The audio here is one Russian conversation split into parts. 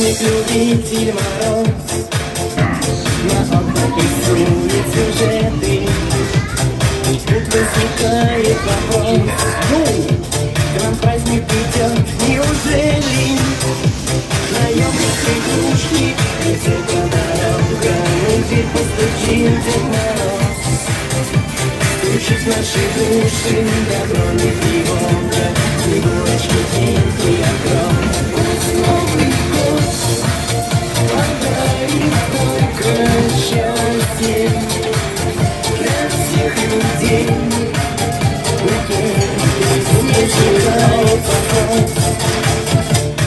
Снег, любитель мороз, на окнах рисует сюжеты. Тут возникает вопрос: к нам праздник идет, неужели? Наемник игрушки, где-то дорога, мы дверь постучим, Дед Мороз. Стучит в наши души, добро не тревога, Снегурочки, тихий окров. Новый год подарит только счастье для всех людей. Не считает вопрос,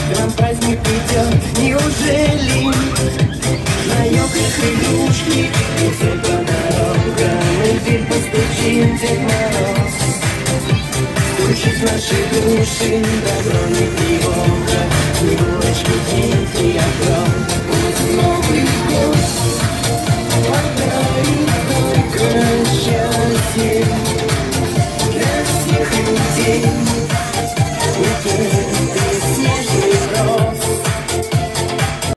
к нам праздник идет, неужели? На елках игрушки, где-то дорога, мы в дверь постучим, Дед Мороз. Стучит в наши души, добро не тревога, Снегурочки, тихий окров.